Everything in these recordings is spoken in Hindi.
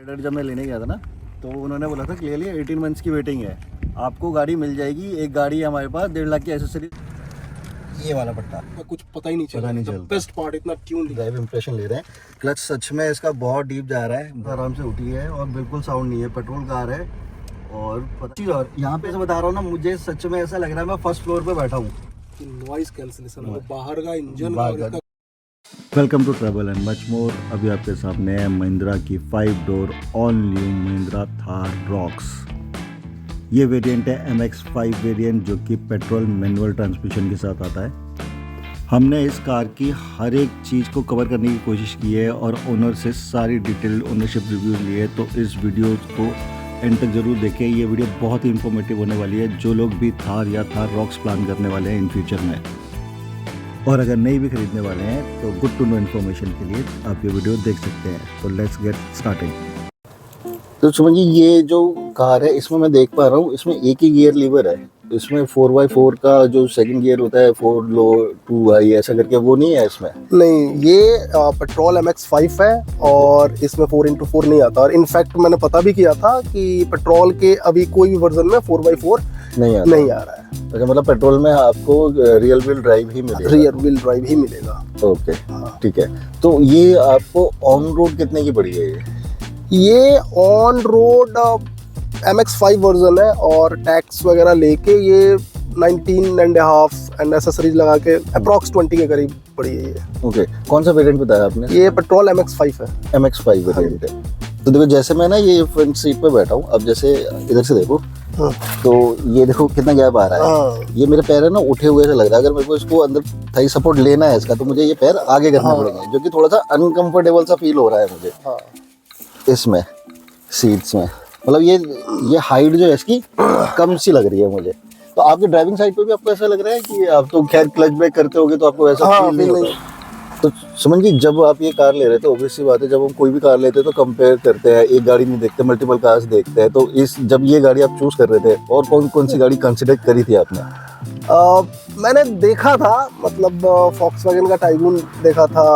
जब मैं लेने गया था ना, तो उन्होंने बोला था क्लियरली 18 मंथ्स की वेटिंग है, आपको गाड़ी मिल जाएगी। एक गाड़ी है हमारे पास 1.5 लाख की एसेसरी, ये वाला पट्टा कुछ पता ही नहीं चला। बेस्ट पार्ट इतना ट्यून ड्राइव इंप्रेशन ले रहे हैं। क्लच सच में इसका बहुत डीप जा रहा है, आराम से उठी है और बिल्कुल साउंड नहीं है। पेट्रोल कार है और यहाँ पे से बता रहा हूँ ना, मुझे सच में ऐसा लग रहा है मैं फर्स्ट फ्लोर पे बैठा हूँ। नॉइज कैंसलेशन बाहर का engine. Welcome to travel and much more. अभी आपके सामने है महिंद्रा की 5 door all new Mahindra Thar Roxx. ये वेरिएंट है MX-5 वेरिएंट, जो कि पेट्रोल मैनुअल ट्रांसमिशन के साथ आता है। हमने इस कार की हर एक चीज़ को कवर करने की कोशिश की है और ओनर से सारी डिटेल ओनरशिप रिव्यूज लिए, तो इस वीडियो को एंड तक ज़रूर देखें। ये वीडियो बहुत ही इंफॉर्मेटिव होने वाली है जो लोग भी थार या थार रॉक्स प्लान करने वाले हैं इन फ्यूचर में, और अगर नहीं भी खरीदने वाले हैं तो गुड टू नो इन्फॉर्मेशन के लिए आप ये वीडियो देख सकते हैं। तो लेट्स गेट स्टार्टिंग। तो सुमन जी, ये जो कार है इसमें मैं देख पा रहा हूँ इसमें एक ही गियर लीवर है। इसमें 4x4 का जो सेकंड गियर होता है, 4 लो 2 हाई ऐसा करके, वो नहीं है इसमें। नहीं, ये पेट्रोल MX-5 है और इसमें 4x4 नहीं आता। और इनफैक्ट मैंने पता भी किया था कि पेट्रोल के अभी कोई भी वर्जन में 4x4 नहीं आ रहा है। अच्छा, मतलब पेट्रोल में आपको रियल व्हील ड्राइव ही मिलेगा। रियर व्हील ड्राइव ही मिलेगा। ओके, ठीक है। तो ये आपको ऑन रोड कितने की पड़ी है? ये ऑन रोड MX-5 वर्जन है और टैक्स वगैरह लेके ये 19.5 एंड एसेसरीज लगा के अप्रॉक्स 20 के करीब पड़ी है ये। ओके, कौन सा वेरिएंट बताया आपने? ये पेट्रोल MX-5 है। MX-5 वेरिएंट है। तो देखो, जैसे मैं ना ये फ्रंट सीट पे बैठा हूँ, अब जैसे इधर से देखो तो ये देखो कितना गैप आ रहा है। ये मेरे पैर है ना उठे हुए से लग रहा है। अगर मेरे को इसको अंदर थाई सपोर्ट लेना है इसका, तो मुझे ये पैर आगे करने पड़ेंगे, जो कि थोड़ा सा अनकंफर्टेबल सा फील हो रहा है मुझे इसमें सीट्स में। मतलब ये हाइट जो है इसकी कम सी लग रही है मुझे। तो आपके ड्राइविंग साइड पे भी आपको ऐसा लग रहा है कि आप तो खैर क्लच ब्रेक करते होगे तो आपको वैसा फील नहीं होगा? तो समझ जी, जब आप ये कार ले रहे थे, ऑब्वियस सी बात है, जब हम कोई भी कार लेते हैं तो कंपेयर करते हैं, एक गाड़ी नहीं देखते, मल्टीपल कार्स देखते हैं। तो जब ये गाड़ी आप चूज कर रहे थे, और कौन सी गाड़ी कंसिडर करी थी आपने? मैंने देखा था, मतलब Volkswagen का टाइगून देखा था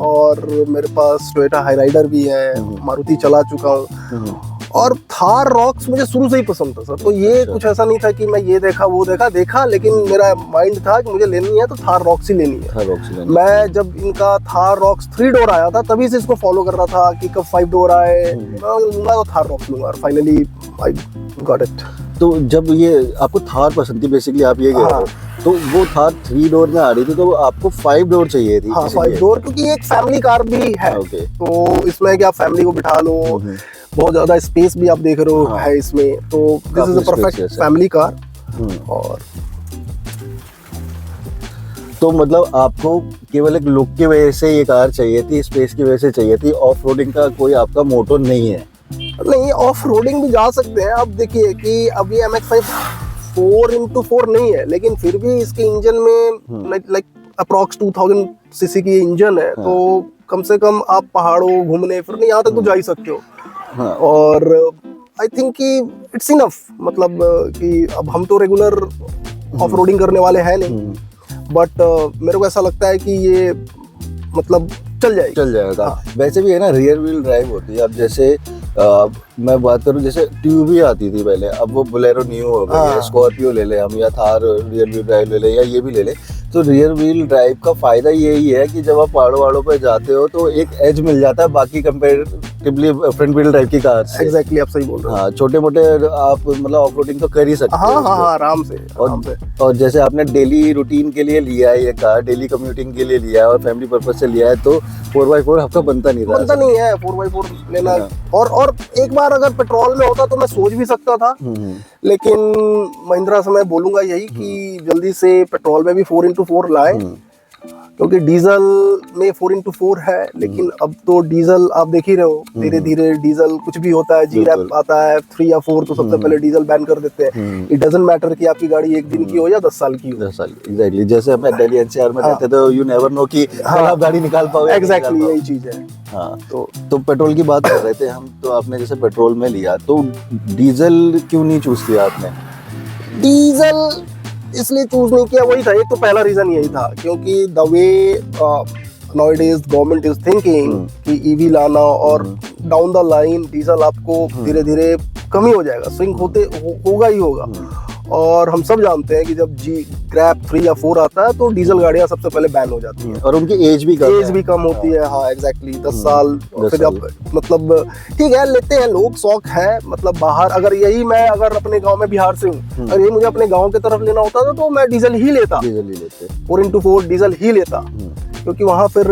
और मेरे पास टोयोटा हाईराइडर भी है, मारुति चला चुका हूँ, और थार रॉक्स मुझे शुरू से ही पसंद था सर। तो ये कुछ ऐसा नहीं था कि मैं ये देखा वो देखा, लेकिन मेरा माइंड था कि मुझे लेनी है तो थार रॉक्स ही लेनी है। मैं जब इनका थार रॉक्स 3 डोर आया था तभी से इसको फॉलो कर रहा था कि कब 5 डोर आए, मैं लूंगा तो थार रॉक्स लूंगा, और फाइनली आई गॉट इट। तो जब ये आपको थार पसंद थी, बेसिकली आप ये कह रहे हो, तो वो थार 3 डोर में आ रही थी, तो आपको 5 डोर चाहिए थी? हाँ, 5 डोर, क्योंकि एक फैमिली कार भी है। तो इसमें क्या, फैमिली को बिठा लो, बहुत ज्यादा स्पेस भी आप देख रहे हो है इसमें। तो this is a perfect family car. और तो मतलब आपको केवल एक लुक की वजह से ये कार चाहिए थी, स्पेस की वजह से चाहिए थी, ऑफ रोडिंग का कोई आपका मोटो नहीं है? नहीं, ऑफ रोडिंग भी जा सकते हैं। अब देखिए कि अब ये MX-5 4x4 नहीं है, लेकिन फिर भी इसके इंजन में लाइक अप्रॉक्स 2000 सीसी की इंजन है। तो कम से कम आप पहाड़ों घूमने फिरने यहाँ तक तो जा ही सकते हो। और आई थिंक कि इट्स इनफ, मतलब कि अब हम तो रेगुलर ऑफ रोडिंग करने वाले हैं नहीं, बट मेरे को ऐसा लगता है कि ये मतलब चल जाएगा। वैसे भी है ना, रियर व्हील ड्राइव होती है। अब जैसे मैं बात करूं, जैसे ट्यूब ही आती थी पहले, अब वो बोलेरो न्यू हो गई, स्कॉर्पियो ले ले हम, या थार रियर व्हील ड्राइव ले ले, या ये भी ले ले। तो रियर व्हील ड्राइव का फायदा यही है कि जब आप पहाड़ों पे जाते हो तो एक एज मिल जाता है बाकी कंपेरेटिवली फ्रंट व्हील ड्राइव की कार से। एग्जैक्टली, आप सही बोल रहे हो। हाँ, छोटे मोटे आप मतलब ऑफ रोडिंग तो कर ही सकते हो। हाँ, आराम से। और जैसे आपने डेली रूटीन के लिए लिया है ये कार, डेली कम्यूटिंग के लिए लिया है और फैमिली पर्पज से लिया है, तो 4x4 आपका बनता नहीं है 4x4 लेना। और एक बार अगर पेट्रोल में होता तो मैं सोच भी सकता था, लेकिन महिंद्रा से मैं बोलूंगा यही कि जल्दी से पेट्रोल में भी 4x4 लाए, क्योंकि डीजल में 4x4 है, लेकिन अब तो डीजल आप देख ही रहे हो, धीरे धीरे डीजल कुछ भी होता है, G-Rap आता है 3 या 4, तो सबसे पहले डीजल बैन कर देते हैं। इट डजंट मैटर कि आपकी गाड़ी 1 दिन की हो या 10 साल की हो। 10 साल, एग्जैक्टली। जैसे हमें दिल्ली NCR में रहते तो यू नेवर नो कि आप गाड़ी निकाल पाओगे। एग्जैक्टली, यही चीज है। हाँ, तो पेट्रोल की बात कर रहे थे हम, तो आपने जैसे पेट्रोल में लिया, तो डीजल क्यों नहीं चूज किया आपने? डीजल इसलिए चूज नहीं किया, वही था, एक तो पहला रीजन यही था, क्योंकि the way nowadays government is thinking कि ईवी लाना और डाउन द लाइन डीजल आपको धीरे धीरे कम ही हो जाएगा, स्विंग होगा ही होगा। और हम सब जानते हैं कि जब जी क्रैप 3 या 4 आता है तो डीजल गाड़ियां सबसे पहले बैन हो जाती हैं, और उनकी एज भी कम होती है। हाँ एग्जैक्टली 10 साल। फिर जब मतलब ठीक है लेते हैं लोग, शौक है, मतलब बाहर अगर यही मैं अगर अपने गांव में बिहार से हूँ, अगर ये मुझे अपने गांव की तरफ लेना होता था तो मैं डीजल ही लेता, 4x4 डीजल ही लेता, क्योंकि वहाँ फिर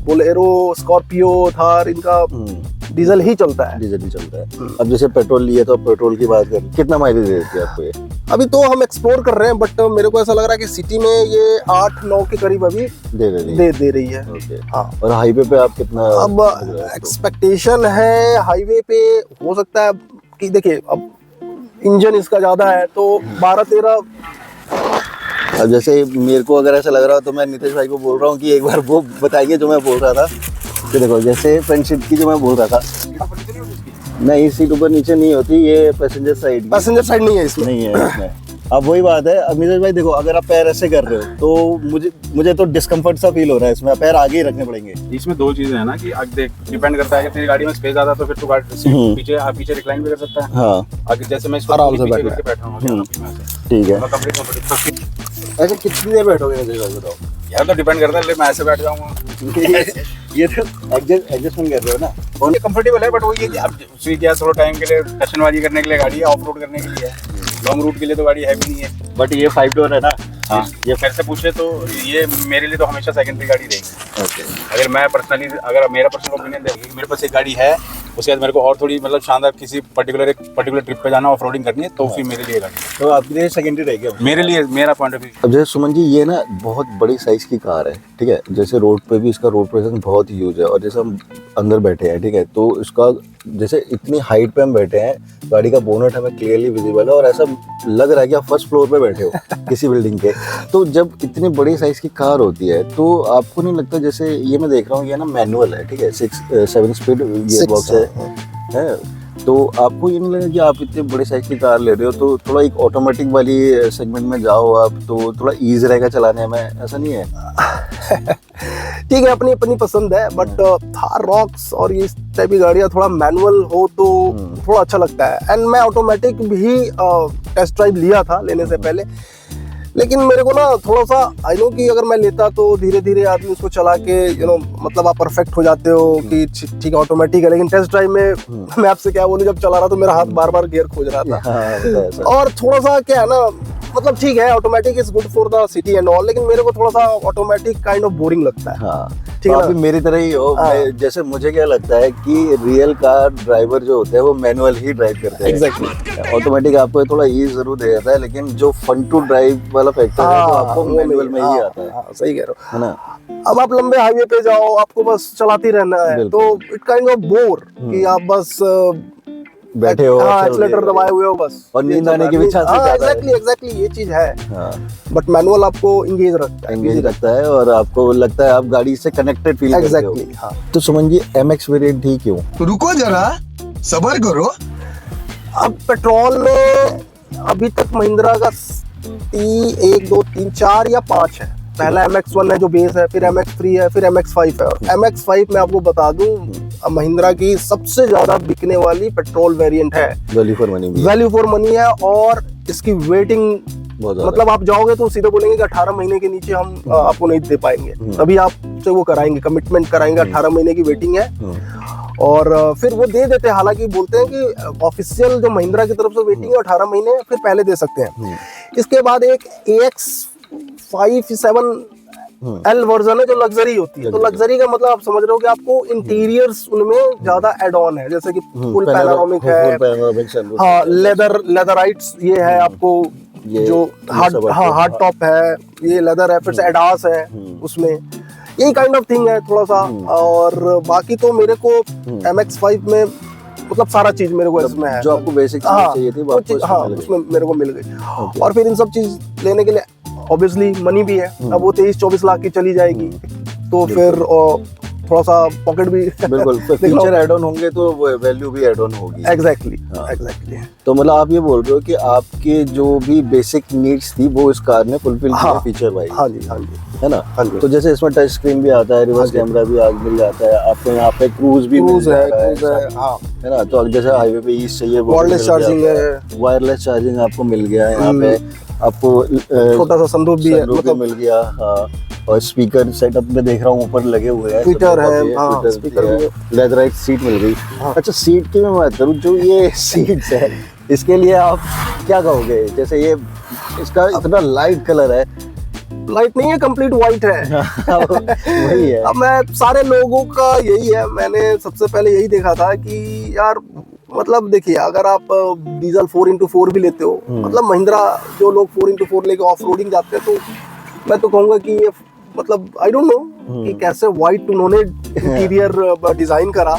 बोलेरो, स्कॉर्पियो, थार, इनका डीजल ही चलता है। अब जैसे पेट्रोल लिए तो पेट्रोल की बात करें, कितना माइलेज देती है आपको ये? अभी तो हम एक्सप्लोर कर रहे हैं, बट मेरे को ऐसा लग रहा है कि सिटी में ये 8-9 के करीब अभी दे रही है। हाँ। और हाईवे पे आप कितना? अब एक्सपेक्टेशन है हाईवे पे हो सकता है कि देखिए अब इंजन इसका ज्यादा है तो 12-13। अब जैसे मेरे को अगर ऐसा लग रहा हो तो मैं नितेश भाई को बोल रहा हूँ कि एक बार वो बताइए जो मैं बोल रहा था। कि देखो जैसे फ्रंट सीट की जो मैं बोल रहा था, नहीं सीट ऊपर नीचे नहीं होती, ये पैसेंजर साइड नहीं है इसमें। नहीं है इसमें। अब वही बात है। अब नितेश भाई देखो, अगर आप पैर ऐसे कर रहे हो तो मुझे तो डिस्कम्फर्ट सा फील हो रहा है इसमें, पैर आगे ही रखने पड़ेंगे। इसमें 2 चीजें है ना कि अब देख डिपेंड करता है कि तेरी गाड़ी में स्पेस ज्यादा तो फिर तू गाड़ी पीछे रिक्लाइन भी कर सकता है। हाँ आगे जैसे मैं आराम से बैठा हूँ ठीक है। ऐसे कितनी देर बैठोगे नितेश भाई बताओ? यार तो डिपेंड करता है, मैं ऐसे बैठ जाऊंगा। ये तो एडजस्टमेंट कर रहे हो ना, और ये कंफर्टेबल है, बट वो ये कि अब स्विच किया थोड़ा टाइम के लिए टशनबाजी करने के लिए गाड़ी है, ऑफ रोड करने के लिए है, लॉन्ग रूट के लिए तो गाड़ी हैवी नहीं है। बट ये 5 डोर है ना। हाँ ये फिर से पूछे तो ये मेरे लिए तो हमेशा सेकेंडरी गाड़ी रहेगी। ओके। अगर मैं पर्सनली, अगर मेरा पर्सनल ओपिनियन देखिए, मेरे पास एक गाड़ी है, उसके बाद मेरे को और थोड़ी मतलब शानदार किसी पर्टिकुलर ट्रिप पे जाना, ऑफ रोडिंग करनी है, तो फिर मेरे लिए गाड़ी, तो आपके लिए सेकेंडरी रहेगी मेरे लिए, मेरा पॉइंट ऑफ व्यू। अब जैसे सुमन जी ये ना बहुत बड़ी साइज की कार है, ठीक है, जैसे रोड पे भी इसका रोड प्रेजेंस बहुत यूज है, और जैसे हम अंदर बैठे हैं, ठीक है, तो इसका जैसे इतनी हाइट पे हम बैठे हैं, गाड़ी का बोनट हमें क्लियरली विजिबल है और ऐसा लग रहा है कि आप फर्स्ट फ्लोर पे बैठे हो किसी बिल्डिंग के। तो जब इतनी बड़ी साइज की कार होती है तो आपको नहीं लगता, जैसे ये मैं देख रहा हूँ ये ना मैनुअल है, ठीक है, 7 स्पीड गियरबॉक्स है, तो आपको ये नहीं लगा कि आप इतने बड़े साइज की कार ले रहे हो तो थोड़ा एक ऑटोमेटिक वाली सेगमेंट में जाओ आप, तो थोड़ा ईज रहेगा चलाने में, ऐसा नहीं है? ठीक है, अपनी अपनी पसंद है, बट थार रॉक्स और ये इस टाइप की गाड़ियाँ थोड़ा मैनुअल हो तो थोड़ा अच्छा लगता है। एंड मैं ऑटोमेटिक भी टेस्ट ड्राइव लिया था लेने से पहले, लेकिन मेरे को ना थोड़ा सा आई नो कि अगर मैं लेता तो धीरे धीरे आदमी उसको चला के मतलब आप परफेक्ट हो जाते हो कि ठीक है ऑटोमेटिक है, लेकिन टेस्ट ड्राइव में मैं आपसे क्या बोलूं, जब चला रहा तो मेरा हाथ बार बार गियर खोज रहा था। और थोड़ा सा क्या है ना, मतलब ठीक है automatic is good for the city and all, लेकिन मेरे को थोड़ा सा ऑटोमेटिक काइंड ऑफ बोरिंग लगता है। हाँ, ठीक है, आप भी मेरी तरह ही हो। जैसे मुझे क्या लगता है कि रियल कार ड्राइवर जो होते हैं वो मैनुअल ही ड्राइव करते हैं। एग्जैक्टली। ऑटोमेटिक आपको थोड़ा ईज जरूर दे जाता है, लेकिन जो फन टू ड्राइव वाला फैक्टर है तो आपको मैनुअल में ही आता है। सही कह रहे हो, है ना? अब आप लंबे हाईवे पे जाओ, आपको बस चलाती रहना है, तो इट काइंड ऑफ बोर कि आप बस बैठे हो, एक्सीलेटर दबाए हुए हो बस, और नींद आने की भी चांसेस ज्यादा है। एग्जैक्टली ये चीज है। बट मैनुअल आपको एंगेज रखता है और आपको लगता है आप गाड़ी से कनेक्टेड फील करते हो। हाँ। तो सुमन जी MX वेरिएंट ही क्यों? रुको जरा, सब्र करो। अब पेट्रोल में अभी तक महिंद्रा का 1, 2, 3, 4 या 5 है। पहला MX1 है जो बेस है, फिर MX3 है, फिर MX5 है। MX5 मैं आपको बता दूं महिंद्रा की सबसे ज्यादा बिकने वाली पेट्रोल वेरिएंट है। वैल्यू फॉर मनी है, और इसकी वेटिंग मतलब आप जाओगे तो सीधे बोलेंगे कि 18 महीने के नीचे हम आपको नहीं दे पाएंगे, तभी आपसे वो कराएंगे, कमिटमेंट कराएंगे, 18 महीने की वेटिंग है। और फिर वो दे देते हैं, हालांकि बोलते हैं कि ऑफिशियल जो महिंद्रा की तरफ से वेटिंग है 18 महीने, फिर पहले दे सकते हैं। इसके बाद एक AX5-7L वर्जन है जो लग्जरी होती है। तो लग्जरी का मतलब आप समझ रहे हो कि आपको इंटीरियर्स उनमें ज्यादा एड ऑन है, जैसे कि फुल पैनोरामिक है, हाँ, लेदराइट्स ये है आपको, जो हार्ड टॉप है, ये लेदर है, फिर से एडास है उसमें, यही काइंड ऑफ थिंग है थोड़ा सा। और बाकी तो मेरे को MX5 में मतलब सारा चीज मेरे को इसमें है, जो आपको बेसिक चाहिए थी वो उसमें मेरे को मिल गई। और फिर इन सब चीज लेने के लिए ऑब्वियसली मनी भी है। अब वो 23-24 लाख की चली जाएगी, तो फिर थोड़ा सा पॉकेट भी बिल्कुल, फीचर ऐड ऑन होंगे तो वैल्यू भी ऐड ऑन होगी। एग्जैक्टली हाँ। एग्जैक्टली। तो मतलब आप ये बोल रहे हो कि आपके जो भी बेसिक नीड्स थी वो इस कार ने फुलफिल किया हाँ। फीचर वाइज, हाँ जी हाँ जी है ना? हाँ जी। तो जैसे इसमें टच स्क्रीन भी आता है, रिवर्स हाँ जी। कैमरा भी आज मिल जाता है आपको, यहाँ पे क्रूज भी मिल क्रूज है, जा रहा क्रूज है, हाँ। है ना? तो जैसे हाईवे पे ईस्ट चाहिए वो वायरलेस भी मिल चार्जिंग जाता है। वायरलेस चार्जिंग आपको मिल गया है यहाँ पे, आपको छोटा सा सनरूफ भी है, sunroof भी मतलब मिल गया। हाँ, और स्पीकर सेटअप में देख रहा हूँ ऊपर लगे हुए हैं, Tweeter sunroof है, भी हाँ, Tweeter speaker भी भी है, लेदराइट सीट मिल गई। हाँ। अच्छा, सीट की मैं बात करूँ, जो ये सीट्स है इसके लिए आप क्या कहोगे? जैसे ये इसका इतना लाइट कलर है। लाइट नहीं है, कंप्लीट व्हाइट है। वही है। अब मैं सारे लोगों का यही है, मैंने सबसे पहले यही देखा था कि यार मतलब देखिए, अगर आप डीजल 4x4 भी लेते हो, मतलब महिंद्रा जो लोग 4x4 लेके ऑफ रोडिंग जाते हैं, तो मैं तो कहूंगा कि ये मतलब आई डोंट नो कि कैसे व्हाइट उन्होंने इंटीरियर डिजाइन करा।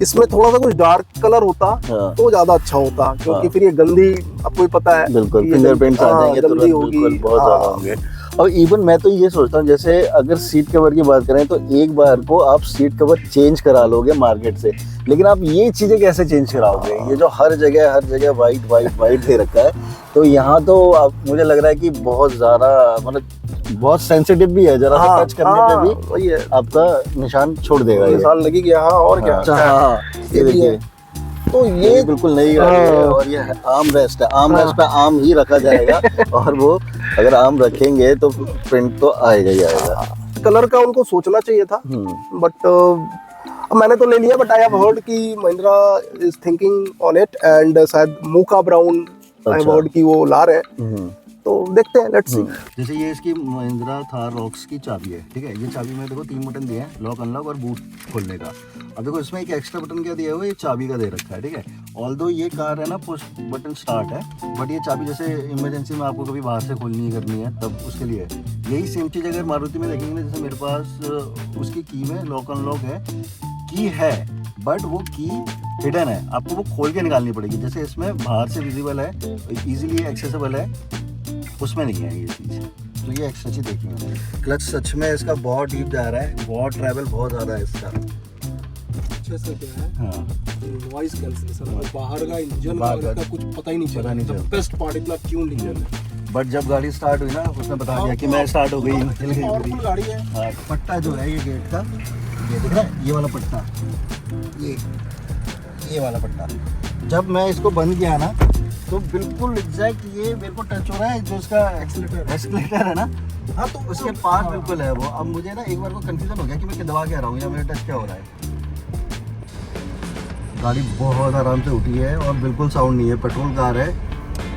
इसमें थोड़ा सा कुछ डार्क कलर होता हाँ। तो ज्यादा अच्छा होता, क्योंकि हाँ। फिर ये गंदी, आपको भी पता है, बिल्कुल, कि ये फिंगरप्रिंट्स आ जाएंगे गंदी तुरंत, होगी। बिल्कुल बहुत ज्यादा हाँ। होंगे। और इवन मैं तो ये सोचता हूँ, जैसे अगर सीट कवर की बात करें तो एक बार को आप सीट कवर चेंज करा लोगे मार्केट से, लेकिन आप ये चीजें कैसे चेंज कराओगे? ये जो हर जगह वाइट वाइट वाइट दे रखा है, तो यहाँ तो मुझे लग रहा है कि बहुत ज्यादा मतलब बहुत सेंसिटिव भी है, जरा सा टच करने पे भी वही है, आपका निशान छोड़ देगा ये। निशान लगी गया। हाँ, और क्या। अच्छा, हाँ, ये भी देखिए, है। तो ये बिल्कुल नई गाड़ी है, हाँ। और ये आर्म रेस्ट है, आर्म रेस्ट पे आर्म ही रखा जाएगा, और वो अगर आर्म रखेंगे तो प्रिंट तो आएगा ही आएगा। कलर का उनको सोचना चाहिए था, बट मैंने तो ले लिया, बट आई हैव हर्ड कि Mahindra is thinking on it, and शायद मोका ब्राउन आई हैव अच्छा। हर्ड कि वो ला रहे हैं, तो देखते हैं, लेट्स सी। जैसे ये इसकी महिंद्रा थार रॉक्स की चाबी है, ठीक है? ये चाबी में देखो 3 बटन दिए हैं, लॉक अनलॉक और बूट खोलने का। अब देखो इसमें एक एक्स्ट्रा बटन क्या दिया हुआ है, ये चाबी का दे रखा है, ठीक है? ऑल्दो ये कार है ना पुश बटन स्टार्ट है, बट ये चाबी जैसे इमरजेंसी में आपको कभी बाहर से खोलनी करनी है तब उसके लिए है। यही सेम चीज़ अगर मारुति में देखेंगे ना, जैसे मेरे पास उसकी की में लॉक अनलॉक है, की है, बट वो की हिडन है, आपको वो खोल के निकालनी पड़ेगी। जैसे इसमें बाहर से विजिबल है, इजीली एक्सेसिबल है, उसमें नहीं है ये चीज़। तो ये एक्स्ट्रा चीज देखी मैंने। क्लच सच में इसका बहुत डीप जा रहा है, बहुत ट्रैवल बहुत ज़्यादा है इसका। अच्छे से क्या है, हाँ, नॉइज कैंसलेशन, और बाहर का इंजन बाहर का कुछ पता ही नहीं पता नहीं चला। बेस्ट पार्ट इतना ट्यून इंजन है। बट जब गाड़ी स्टार्ट हुई ना, उसने बता दिया कि मैं स्टार्ट हो गई, हिल गई पूरी। गाड़ी है। हाँ, पट्टा जो है ये गेट का, ये दिख रहा है, ये वाला पट्टा, ये वाला पट्टा, जब मैं इसको बंद किया ना तो बिल्कुल एग्जैक्ट ये मेरे को टच हो रहा है, जो इसका एक्सीलेटर है ना, हाँ, तो उसके पास बिल्कुल है वो। अब मुझे ना एक बार को कंफ्यूजन हो गया कि मैं दबा क्या रहा हूँ या मेरा टच क्या हो रहा है। गाड़ी बहुत आराम से उठी है और बिल्कुल साउंड नहीं है, पेट्रोल कार है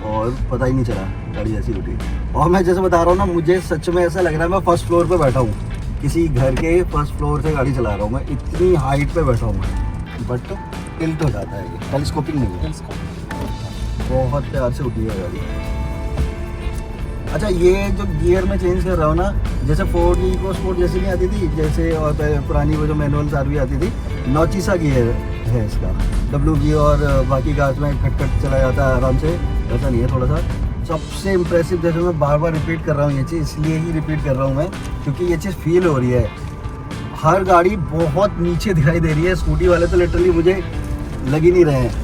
और पता ही नहीं चला गाड़ी ऐसी उठी। और मैं जैसे बता रहा हूँ ना, मुझे सच में ऐसा लग रहा है मैं फर्स्ट फ्लोर पे बैठा हूँ, किसी घर के फर्स्ट फ्लोर से गाड़ी चला रहा हूँ मैं, इतनी हाइट पे बैठा हूँ मैं। बट टिल्ट हो जाता है, ये टेलीस्कोपिंग नहीं है, बहुत प्यार से उठी है गाड़ी। अच्छा, ये जो गियर में चेंज कर रहा हूँ ना, जैसे फोर्ड की इको स्पोर्ट जैसी नहीं आती थी, जैसे और पुरानी वो जो मैनुअल कार भी आती थी, नौचीसा गियर है इसका, डब्ल्यू गियर, और बाकी कार्स में खटखट चला जाता है आराम से, ऐसा नहीं है। थोड़ा सा सबसे इम्प्रेसिव, जैसे मैं बार बार रिपीट कर रहा हूँ ये चीज़, इसलिए ही रिपीट कर रहा हूँ मैं, क्योंकि ये चीज़ फील हो रही है। हर गाड़ी बहुत नीचे दिखाई दे रही है, स्कूटी वाले तो लिटरली मुझे लग ही नहीं रहे हैं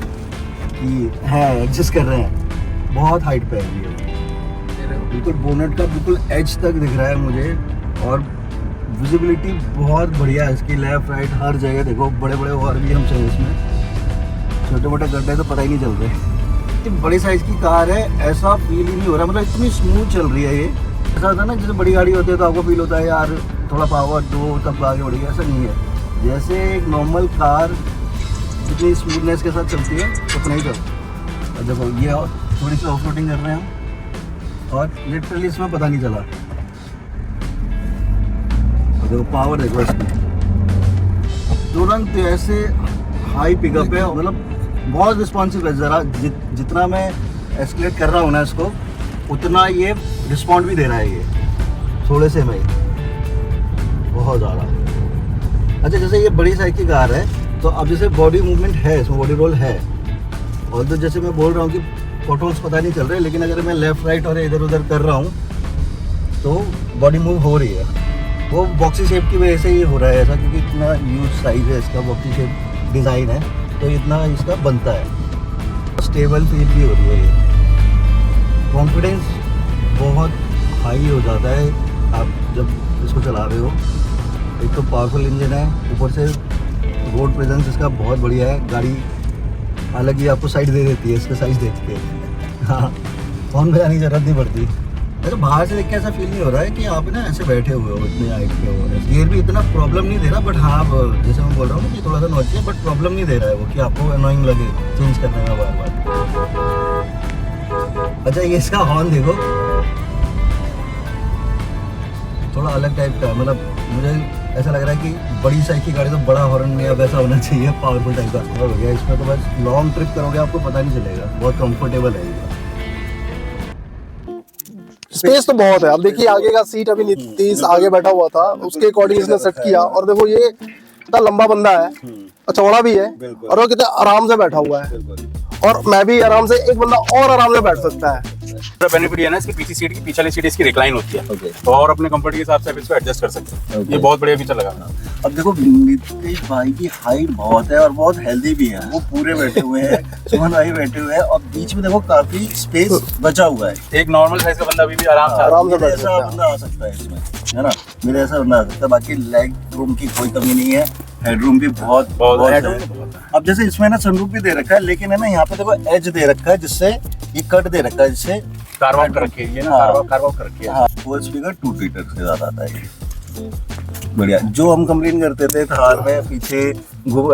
कि है, एडजस्ट कर रहे हैं, बहुत हाइट पे है ये, बिल्कुल बोनेट का बिल्कुल एज तक दिख रहा है मुझे, और विजिबिलिटी बहुत बढ़िया है इसकी, लेफ्ट राइट हर जगह देखो, बड़े बड़े और भी हम चाहिए इसमें, छोटे मोटे गड्ढे तो पता ही नहीं चल रहे। इतनी बड़ी साइज़ की कार है, ऐसा फील ही नहीं हो रहा, मतलब इतनी स्मूथ चल रही है ये। ऐसा होता है ना, जैसे बड़ी गाड़ी होती है तो आपको फील होता है यार थोड़ा पावर दो तब आगे बढ़ेगी, ऐसा नहीं है। जैसे एक नॉर्मल कार जितनी स्मूथनेस के साथ चलती है उतना ही चलता। और देखो ये थोड़ी सी ऑफ रोडिंग कर रहे हैं हम, और लिटरली इसमें पता नहीं चला। और देखो पावर देखो इसमें, तुरंत ऐसे हाई पिकअप है, मतलब बहुत रिस्पॉन्सिव है। ज़रा जितना मैं एस्केलेट कर रहा हूँ ना इसको, उतना ये रिस्पॉन्ड भी दे रहा है, ये थोड़े से में बहुत ज़्यादा। अच्छा, जैसे ये बड़ी साइज की कार है, तो अब जैसे बॉडी मूवमेंट है इसमें, बॉडी रोल है, और तो जैसे मैं बोल रहा हूँ कि फोटोस पता नहीं चल रहे, लेकिन अगर मैं लेफ़्ट राइट और इधर उधर कर रहा हूँ तो बॉडी मूव हो रही है। वो बॉक्सी शेप की वजह से ये हो रहा है ऐसा, क्योंकि इतना यूज साइज है इसका, बॉक्सी शेप डिज़ाइन है, तो इतना इसका बनता है। स्टेबल फील भी हो रही है ये। कॉन्फिडेंस बहुत हाई हो जाता है आप जब इसको चला रहे हो। एक तो पावरफुल इंजन है, ऊपर से रोड प्रेजेंस इसका बहुत बढ़िया है। गाड़ी हालांकि आपको साइड दे देती है इसका साइज देख के। हाँ, हॉर्न बजाने की जरूरत नहीं पड़ती। ऐसे बाहर से देख के ऐसा फील नहीं हो रहा है कि आप ना ऐसे बैठे हुए हो, इतने हाइट पे हो। गियर भी इतना प्रॉब्लम नहीं दे रहा, बट हाँ जैसे मैं बोल रहा हूँ कि थोड़ा सा नॉइज़ी है, बट प्रॉब्लम नहीं दे रहा है वो कि आपको अनोइंग लगे चेंज करने में बार बार। अच्छा, ये इसका हॉर्न देखो, थोड़ा अलग टाइप का है। मतलब मुझे ऐसा लग रहा है कि बड़ी साइज की गाड़ी तो बड़ा हॉर्न या वैसा होना चाहिए, पावरफुल टाइप का। और भैया इसमें तो बस लॉन्ग ट्रिप करोगे आपको पता नहीं चलेगा, बहुत कंफर्टेबल है ये। स्पेस तो बहुत है। अब देखिए आगे का सीट अभी नीतीश आगे बैठा हुआ था, उसके अकॉर्डिंग इसने सेट किया। और देखो ये इतना लंबा बंदा है और चौड़ा भी है, और वो कितना आराम से बैठा हुआ है। और मैं भी आराम से, एक बंदा और आराम से बैठ सकता है। बेनिफिट है ना इसकी, पीछे सीट की पीछे वाली सीट इसकी रिक्लाइन होती है, तो और अपने कंफर्ट के हिसाब से आप इसको एडजस्ट कर सकते हैं। ये बहुत बढ़िया फीचर लगा। अब देखो नीतीश भाई की हाइट बहुत है और बहुत हेल्दी भी है, वो पूरे बैठे हुए हैं, सुमन भाई बैठे हुए हैं, और बीच में देखो काफी स्पेस बचा हुआ है। एक नॉर्मल साइज का बंदा भी आराम से मेरे ऐसा बंदा आ सकता है इसमें, है ना, मेरे ऐसा बंदा आ सकता है। बाकी लेग रूम की कोई कमी नहीं है, हेडरूम भी बहुत है। अब जैसे इसमें ना सनरूफ भी दे रखा है, लेकिन है ना यहाँ पे देखो एज दे रखा है, जिससे ये कट दे रखा है, जिससे कार्व आउट कर रखी है, ये ना कार्व आउट कर रखी है। हाँ, फोर स्पीकर 2 लीटर से ज्यादा आता है ये। बढ़िया। जो हम कंप्लेन करते थे थार में पीछे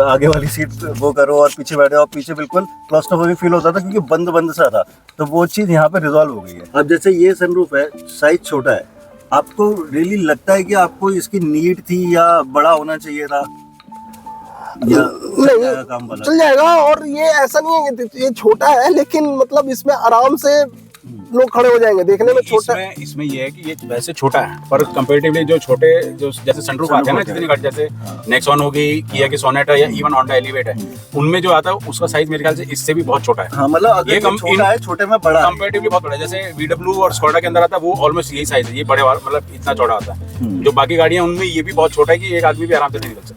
आगे वाली सीट वो करो और पीछे बैठे और पीछे बिल्कुल क्लॉस्ट्रोफोबिक फील होता था क्योंकि बंद बंद सा था, तो वो चीज यहाँ पे रिजॉल्व हो गई है। अब जैसे ये सनरूफ है, साइज छोटा है, आपको रियली लगता है कि आपको इसकी नीड थी या बड़ा होना चाहिए था? नहीं, चल जाएगा। और ये ऐसा नहीं है कि ये छोटा है, लेकिन मतलब इसमें आराम से लोग खड़े हो जाएंगे। देखने में छोटा है, इसमें ये है कि ये वैसे छोटा है, पर कंपैरेटिवली जो छोटे जो जैसे सनरूफ आते हैं ना, जितनी गाड़ी जैसे नेक्सॉन हो गई, किया की सोनेट है, या इवन होंडा एलिवेट है, उनमें जो आता है उसका साइज मेरे ख्याल से इससे भी बहुत छोटा है। हाँ, मतलब ये छोटा है, छोटे में बड़ा, कंपैरेटिवली बहुत बड़ा है। जैसे VW और स्कोडा के अंदर आता है वो ऑलमोस्ट यही साइज है, ये बड़े वाला मतलब इतना चौड़ा आता है। जो बाकी गाड़ियां उनमें ये भी बहुत छोटा है कि एक आदमी भी आराम से नहीं निकल सकता।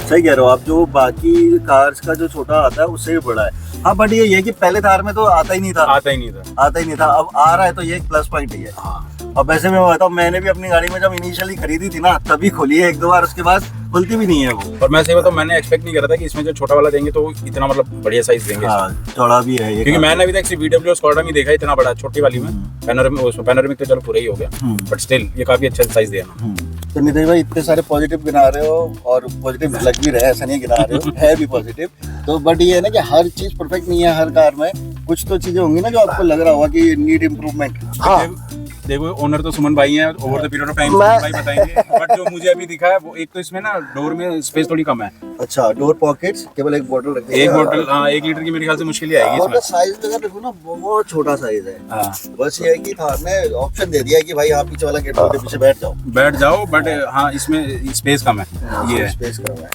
सही कह रहे हो आप, जो बाकी कार्स का जो छोटा आता है उससे भी बड़ा है। हाँ, बट ये है कि पहले थार में तो आता ही नहीं था। आता ही नहीं था। अब आ रहा है, तो ये एक प्लस पॉइंट ही है। हाँ। अब वैसे मैं बताऊँ, मैंने भी अपनी गाड़ी में जब इनिशियली खरीदी थी ना, तभी खोली है 1-2 बार, उसके बाद खुलती भी नहीं है वो। और मैं सही बताऊँ, मैंने एक्सपेक्ट नहीं करा था कि इसमें जो छोटा वाला देंगे तो इतना मतलब बढ़िया साइज देंगे। हाँ, चौड़ा भी है ये, क्योंकि मैंने अभी तक VW और स्कोडा में देखा है इतना बड़ा, छोटी वाली में पैनोरामिक तो चलो पूरा ही हो गया, बट स्टिल ये काफी अच्छा साइज देना। तो नितिन भाई, इतने सारे पॉजिटिव गिना रहे हो और पॉजिटिव लग भी रहे हैं, ऐसा नहीं गिना रहे हो, है भी पॉजिटिव। तो बट ये है ना कि हर चीज परफेक्ट नहीं है हर कार में, कुछ तो चीजें होंगी ना जो आपको लग रहा होगा कि नीड इम्प्रूवमेंट। हाँ, देखो ओनर तो सुमन भाई हैं, over the period of time Suman भाई बताएंगे, बट जो मुझे अभी दिखा है वो एक तो इसमें ना डोर में स्पेस थोड़ी कम है। अच्छा, डोर पॉकेट्स, केवल एक बोतल रखी है, एक बोतल, हाँ 1 लीटर की मेरे ख्याल से मुश्किल ही आएगी इसमें। साइज अगर देखो ना, बहुत छोटा साइज है। हाँ, बस ये है कि थार ने ऑप्शन दे दिया है कि भाई आप पीछे वाला गेट के पीछे बैठ जाओ, बट हाँ इसमें स्पेस कम है, ये है स्पेस कम है।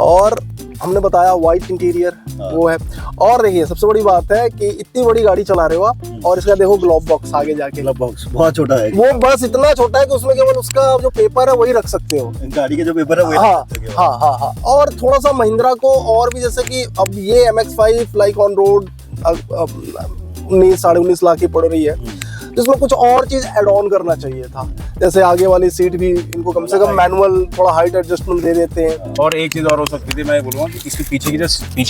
और हमने बताया व्हाइट इंटीरियर वो है। और देखिए सबसे बड़ी बात है कि इतनी बड़ी गाड़ी चला रहे हो आप, और इसका देखो ग्लोव बॉक्स आगे जाके, ग्लोव बॉक्स बहुत छोटा है, वो बस इतना छोटा है कि उसमें केवल उसका जो पेपर है वही रख सकते हो, गाड़ी के जो पेपर है वही हाँ, हाँ हाँ हाँ। और थोड़ा सा महिंद्रा को और भी, जैसे कि अब ये MX-5 like on road 19-19.5 lakh की पड़ रही है, जिसमें कुछ और चीज ऐड ऑन करना चाहिए था। जैसे आगे वाली सीट भी इनको कम से कम मैनुअल थोड़ा हाइट एडजस्टमेंट दे देते हैं। और एक चीज और हो सकती थी, मैं बोलूँगा कि इसकी पीछे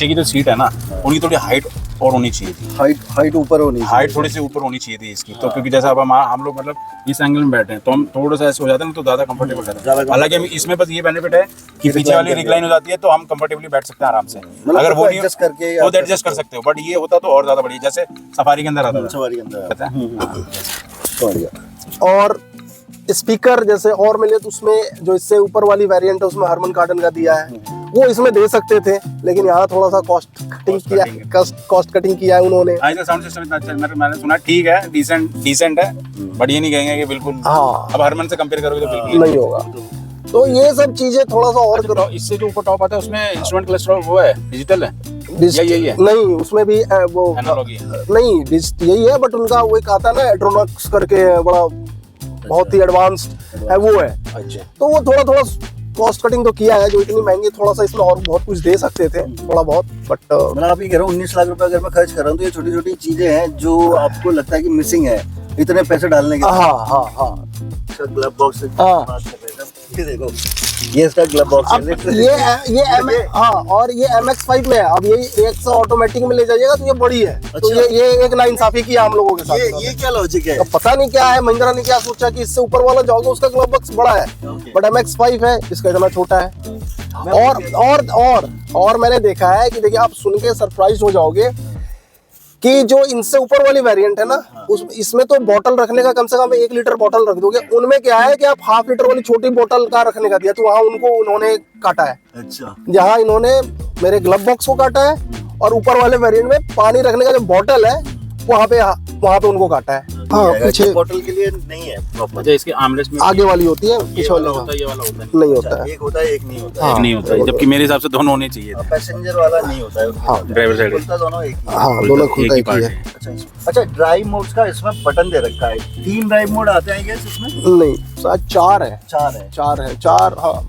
की जो सीट है ना, उनकी थोड़ी हाइट और होनी चाहिए थी, हाइट ऊपर होनी चाहिए, हाइट थोड़ी सी ऊपर होनी चाहिए थी इसकी। तो क्योंकि जैसा अब हम लोग मतलब इस एंगल में बैठे हैं, तो हम थोड़ा सा ऐसे हो जाते हैं तो ज्यादा कंफर्टेबल रहता है। हालांकि इसमें बस ये बेनिफिट है कि पीछे वाली रिक्लाइन हो जाती है, तो हम कंफर्टेबली बैठ सकते हैं आराम से। अगर वो एडजस्ट करके वो एडजस्ट कर सकते हो, बट ये होता तो और ज्यादा बढ़िया, जैसे सफारी के अंदर आता था, सवारी के अंदर। और स्पीकर जैसे और मिले तो उसमें जो इससे ऊपर वाली वेरिएंट है उसमें हरमन कार्डन का दिया है, वो इसमें दे सकते थे, लेकिन यहाँ थोड़ा सा कॉस्ट कटिंग किया है उन्होंने। साउंड सिस्टम इतना अच्छा मैंने सुना, ठीक है, डिसेंट है, बट ये नहीं कहेंगे कि बिल्कुल। हाँ, अब हरमन से कंपेयर करोगे तो बिल्कुल नहीं होगा। तो ये सब चीजें थोड़ा सा और करो। इससे जो ऊपर टॉप आता है उसमें इंस्ट्रूमेंट क्लस्टर वो है, डिजिटल है, यही है? नहीं, उसमें भी वो एनालॉग है, नहीं यही है, बट उनका वो एक आता है ना एड्रोनॉक्स करके, बड़ा बहुत ही एडवांस्ड है वो है। अच्छा। तो वो थोड़ा थोड़ा कॉस्ट कटिंग तो किया है, जो इतनी महंगी, थोड़ा सा इसमें और बहुत कुछ दे सकते थे थोड़ा बहुत, बट मतलब आप ये कह रहे हो 19 लाख रुपए अगर मैं खर्च कर रहा हूँ तो ये छोटी छोटी चीजें हैं जो आपको लगता है कि मिसिंग है इतने पैसे डालने के बाद। हाँ हाँ हाँ ग्लव बॉक्स से हाँ। बात कर रहे थे। ये देखो, ये इसका ग्लव बॉक्स अब है। ये हाँ, और ये MX5 में है। अब ये एक से ऑटोमेटिक में ले जाइएगा तो ये बड़ी है। तो अच्छा। ये एक नाइंसाफी किया हम लोगों के साथ। ये क्या लॉजिक है? अब पता नहीं क्या है, महिंद्रा ने क्या सोचा कि इससे ऊपर वाला जाओगे उसका ग्लव बॉक्स बड़ा है, बट MX5 है इसका इतना छोटा है। और मैंने देखा है कि देखिए, आप सुन के सरप्राइज हो जाओगे कि जो इनसे ऊपर वाली वेरिएंट है ना, इसमें तो बोतल रखने का कम से कम 1 लीटर बोतल रख दोगे। उनमें क्या है कि आप ½ लीटर वाली छोटी बोतल का रखने का दिया, तो वहां उन्होंने काटा है। अच्छा। जहां इन्होंने मेरे ग्लव बॉक्स को काटा है और ऊपर वाले वेरिएंट में पानी रखने का जो बोतल है वहां पे उनको काटा है। हाँ, पीछे बोतल के लिए नहीं है प्रॉपर। अच्छा, इसके आर्मरेस्ट में आगे वाली होती है, ये पीछे वाला वाली होता है, ये वाला होता है। नहीं होता है। एक होता है, एक नहीं होता है। हाँ। एक नहीं होता है, जबकि मेरे हिसाब से दोनों होने चाहिए थे। पैसेंजर वाला नहीं होता है। हाँ। ड्राइवर साइड खुलता दोनों एक ही है। हाँ, दोनों खुलता एक ही ही पार्ट है। है। अच्छा, ड्राइव मोड्स का इसमें बटन दे रखा है। 3 ड्राइव मोड आते हैं गैस इसमें? नहीं, शायद 4 है। 4 है। 4 हाँ,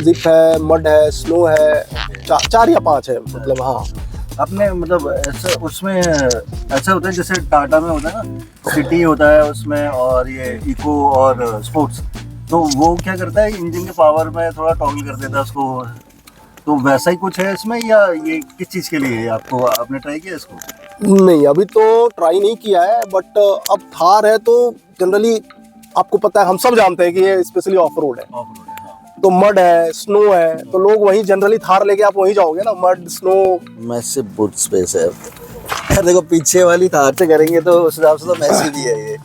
जिप है, मड है, स्नो है, 4 या 5 है मतलब। हाँ, आपने मतलब ऐसा उसमें ऐसा होता है जैसे टाटा में होता है ना, सिटी होता है उसमें, और ये इको और स्पोर्ट्स, तो वो क्या करता है इंजन के पावर में थोड़ा टॉगल कर देता है उसको, तो वैसा ही कुछ है इसमें, या ये किस चीज़ के लिए है? आपने ट्राई किया इसको? नहीं अभी तो ट्राई नहीं किया है, बट अब थार है तो जनरली आपको पता है, हम सब जानते हैं कि ये स्पेशली ऑफ रोड है। ऑफ रोड है, हाँ। तो मड है, स्नो है, तो लोग वहीं जनरली थार लेके आप वहीं जाओगे ना, mud snow. Massive boot space है यार। देखो, पीछे वाली थार से करेंगे तो उस हिसाब से तो मैसिव ही है ये।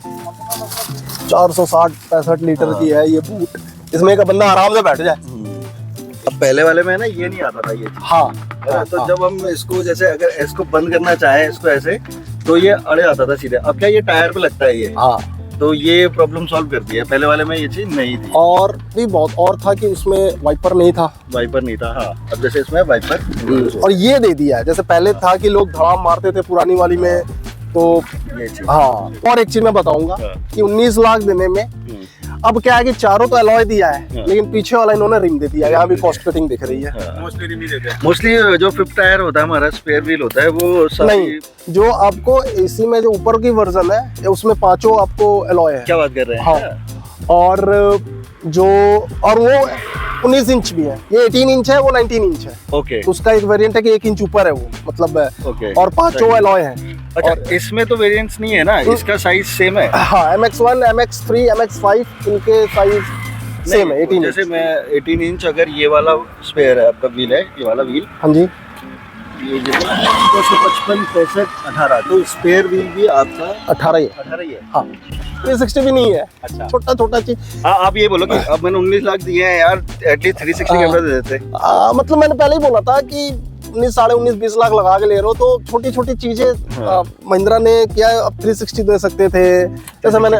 460-65 लीटर की है ये बूट, इसमें एक बंदा आराम से बैठ जाए। अब पहले वाले में ना ये नहीं आता था ये चीज़। हाँ, तो जब हम इसको जैसे अगर इसको बंद करना चाहे इसको ऐसे, तो ये अड़े आता था सीधे। अब क्या ये टायर पे लगता है ये, हाँ। तो ये प्रॉब्लम सॉल्व कर दी है। पहले वाले में ये चीज नहीं थी। और भी बहुत और था कि उसमें वाइपर नहीं था। वाइपर नहीं था, हाँ। अब जैसे इसमें वाइपर और ये दे दिया है। जैसे पहले था कि लोग धड़ाम मारते थे पुरानी वाली में, तो ये चीज। हाँ। और एक चीज मैं बताऊंगा कि 19 लाख देने में अब क्या है कि चारों तो अलॉय दिया है, लेकिन पीछे वाला इन्होंने रिम दे दिया है। यहाँ भी कॉस्ट कटिंग दिख रही है। मोस्टली नहीं देते। मोस्टली जो 5th टायर होता है हमारा, स्पेयर व्हील होता है, वो नहीं, जो आपको एसी में जो ऊपर की वर्जन है उसमें 5 आपको अलॉय है। क्या बात कर रहे हैं? हाँ। और वो 19 इंच भी है, ये 18 इंच है, वो 19 इंच है। ओके। तो उसका एक वेरिएंट है कि 1 इंच ऊपर है वो, मतलब ओके। और 5 अलॉय है। अच्छा, इसमें तो वेरिएंट्स नहीं है ना, इसका साइज सेम है? हाँ, MX1, MX3, MX5 इनके साइज सेम है, 18 जैसे इंच। मैं 18 इंच अगर ये वाला स्पेयर है आपका व्हील है, ये वाला व्हील, हाँ जी, ये जितना 255, 65, 18, तो स्पेयर व्हील भी आपका 18 ही है। 18 ही है। हाँ, 360 भी नहीं है। अच्छा। छोटा चीज। हाँ, आप ये बोलो कि अब मैंने 19 लाख दिए हैं यार, एटलीस्ट 360 कैमरा दे देते। मतलब मैंने पहले ही बोला था कि 19, साढ़े 19, 20 लाख लगा के ले रहे हो, तो छोटी छोटी चीजें महिंद्रा ने किया है। अब 360 दे सकते थे, जैसे मैंने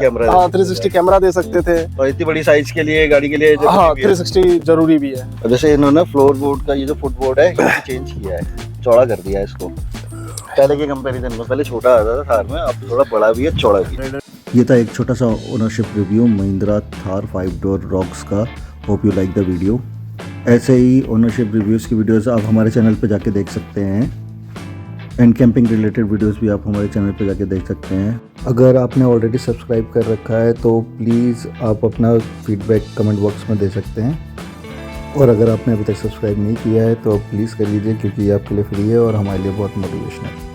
360 कैमरा दे सकते थे, और इतनी बड़ी साइज के लिए, गाड़ी के लिए हाँ 360 जरूरी भी है। जैसे इन्होंने फ्लोर बोर्ड का ये जो फुट बोर्ड है ये चेंज किया है, चौड़ा कर दिया है इसको पहले के कंपैरिजन में। पहले छोटा आता था थार में, अब थोड़ा बड़ा भी है, चौड़ा भी है। ये था एक छोटा सा ownership review Mahindra Thar 5 door Roxx का। Hope you like the video. ऐसे ही ओनरशिप रिव्यूज़ की वीडियोस आप हमारे चैनल पे जाके देख सकते हैं, एंड कैंपिंग रिलेटेड वीडियोस भी आप हमारे चैनल पे जाके देख सकते हैं। अगर आपने ऑलरेडी सब्सक्राइब कर रखा है तो प्लीज़ आप अपना फीडबैक कमेंट बॉक्स में दे सकते हैं, और अगर आपने अभी तक सब्सक्राइब नहीं किया है तो प्लीज़ कर लीजिए, क्योंकि ये आपके लिए फ्री है और हमारे लिए बहुत मोटिवेशनल है।